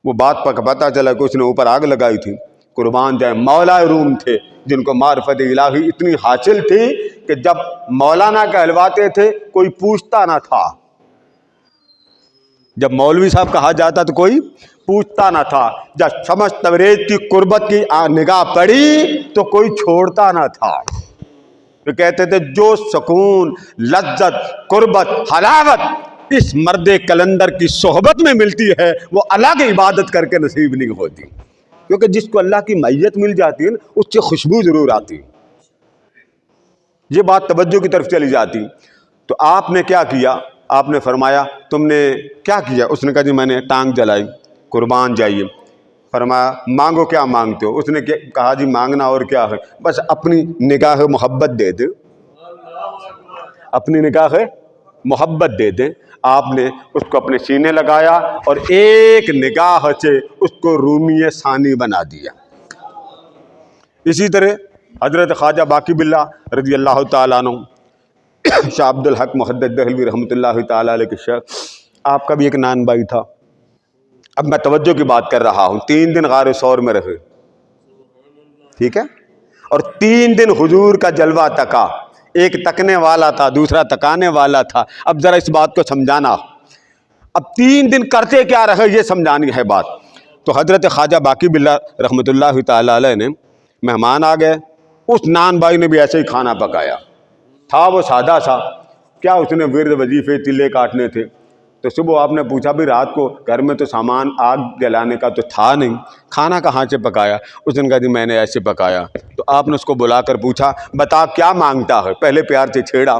وہ بات پر پتہ چلا کہ اس نے اوپر آگ لگائی تھی. قربان جائے مولا روم تھے جن کو معرفت الہی اتنی حاصل تھی کہ جب مولانا کہلواتے تھے کوئی پوچھتا نہ تھا. جب مولوی صاحب کہا جاتا تو کوئی پوچھتا نہ تھا. جب شمس تبریز کی قربت کی نگاہ پڑی تو کوئی چھوڑتا نہ تھا. تو کہتے تھے جو سکون، لذت، قربت، حلاوت اس مرد کلندر کی صحبت میں ملتی ہے وہ الگ عبادت کر کے نصیب نہیں ہوتی. کیونکہ جس کو اللہ کی معیت مل جاتی ہے نا اس سے خوشبو ضرور آتی. یہ بات توجہ کی طرف چلی جاتی. تو آپ نے کیا کیا؟ آپ نے فرمایا تم نے کیا کیا؟ اس نے کہا جی میں نے ٹانگ جلائی. قربان جائیے. فرمایا مانگو کیا مانگتے ہو؟ اس نے کہا جی مانگنا اور کیا ہے، بس اپنی نگاہ محبت دے دے، اپنی نگاہ محبت دے دے. آپ نے اس کو اپنے سینے لگایا اور ایک نگاہ سے اس کو رومی ثانی بنا دیا. اسی طرح حضرت خواجہ باقی باللہ رضی اللہ تعالیٰ عنہ، شاہ عبد الحق محدث دہلوی رحمۃ اللہ تعالیٰ علیہ کے شیخ، آپ کا بھی ایک نان بھائی تھا. اب میں توجہ کی بات کر رہا ہوں. 3 دن غار ثور میں رہے، ٹھیک ہے، اور 3 دن حضور کا جلوہ تکا. ایک تکنے والا تھا، دوسرا تکانے والا تھا. اب ذرا اس بات کو سمجھانا. اب 3 دن کرتے کیا رہے یہ سمجھانی ہے بات. تو حضرت خواجہ باقی باللہ رحمۃ اللہ تعالیٰ علیہ نے مہمان آ گئے. اس نان بھائی نے بھی ایسے ہی کھانا پکایا. تھا وہ سادہ سا، کیا اس نے ورد وظیفے تلے کاٹنے تھے. تو صبح آپ نے پوچھا بھی رات کو گھر میں تو سامان آگ جلانے کا تو تھا نہیں، کھانا کہاں سے پکایا؟ اس نے کہا جی میں نے ایسے پکایا. تو آپ نے اس کو بلا کر پوچھا بتا کیا مانگتا ہے؟ پہلے پیار سے چھیڑا.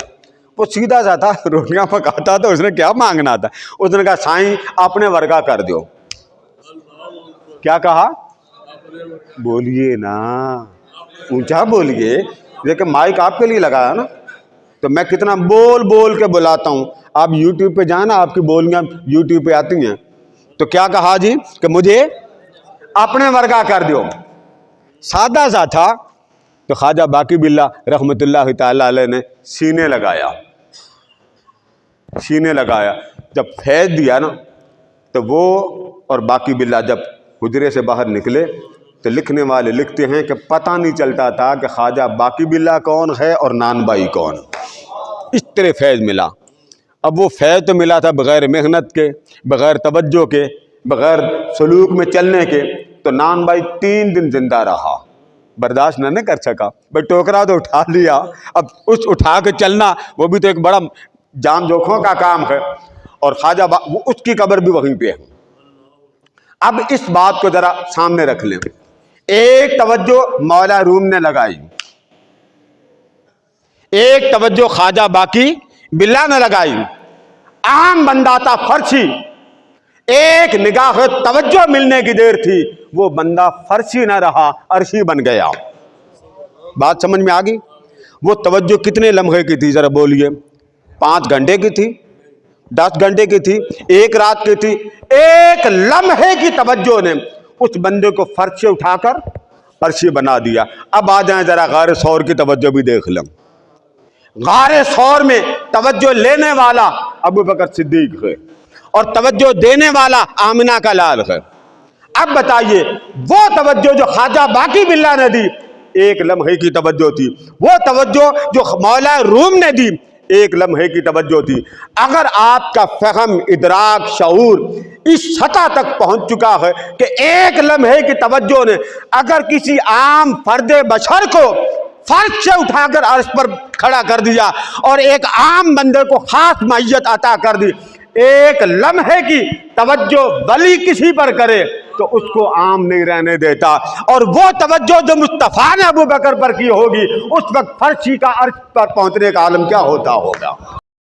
وہ سیدھا سا تھا، روٹیاں پکاتا تھا. اس نے کیا مانگنا تھا؟ اس نے کہا سائیں اپنے ورگا کر دو. کیا کہا؟ بولیے نا، اونچا بولیے، لیکن مائک آپ کے لیے لگایا نا. تو میں کتنا بول بول کے بلاتا ہوں. آپ یوٹیوب پہ جائیں نا، آپ کی بولیاں یوٹیوب پہ آتی ہیں. تو کیا کہا جی کہ مجھے اپنے ورگا کر دو. سادہ سا تھا. تو خواجہ باقی باللہ رحمۃ اللہ تعالیٰ علیہ نے سینے لگایا. سینے لگایا. جب فیض دیا نا تو وہ اور باقی باللہ جب حجرے سے باہر نکلے تو لکھنے والے لکھتے ہیں کہ پتہ نہیں چلتا تھا کہ خواجہ باقی باللہ کون ہے اور نان بائی کون. اس طرح فیض ملا. اب وہ فیض تو ملا تھا بغیر محنت کے، بغیر توجہ کے، بغیر سلوک میں چلنے کے. تو نان بھائی 3 دن زندہ رہا، برداشت نہ کر سکا. بھائی ٹوکرا تو اٹھا لیا، اب اس اٹھا کے چلنا وہ بھی تو ایک بڑا جان جوکھوں کا کام ہے. اور خواجہ اس کی قبر بھی وہیں پہ ہے. اب اس بات کو ذرا سامنے رکھ لیں. ایک توجہ مولا روم نے لگائی، ایک توجہ خواجہ باقی باللہ نے لگائی. عام بندہ تھا فرشی، ایک نگاہ توجہ ملنے کی دیر تھی، وہ بندہ فرشی نہ رہا، عرشی بن گیا. بات سمجھ میں آ گئی؟ وہ توجہ کتنے لمحے کی تھی ذرا بولیے؟ 5 گھنٹے کی تھی، 10 گھنٹے کی تھی، 1 رات کی تھی؟ ایک لمحے کی توجہ نے اس بندے کو فرش سے اٹھا کر عرشی بنا دیا. اب آ جائیں ذرا غار ثور کی توجہ بھی دیکھ لیں. غار ثور میں توجہ لینے والا ابو بکر صدیق ہے اور توجہ دینے والا آمنہ کا لال ہے. اب بتائیے وہ توجہ جو خواجہ باقی باللہ نے دی ایک لمحے کی توجہ تھی، وہ توجہ جو مولا روم نے دی ایک لمحے کی توجہ تھی. اگر آپ کا فہم، ادراک، شعور اس سطح تک پہنچ چکا ہے کہ ایک لمحے کی توجہ نے اگر کسی عام فرد بشر کو فرش سے اٹھا کر عرش پر کھڑا کر دیا اور ایک عام بندے کو خاص معیت عطا کر دی، ایک لمحے کی توجہ ولی کسی پر کرے تو اس کو عام نہیں رہنے دیتا. اور وہ توجہ جو مصطفیٰ نے ابو بکر پر کی ہوگی اس وقت فرشی کا عرش پر پہنچنے کا عالم کیا ہوتا ہوگا.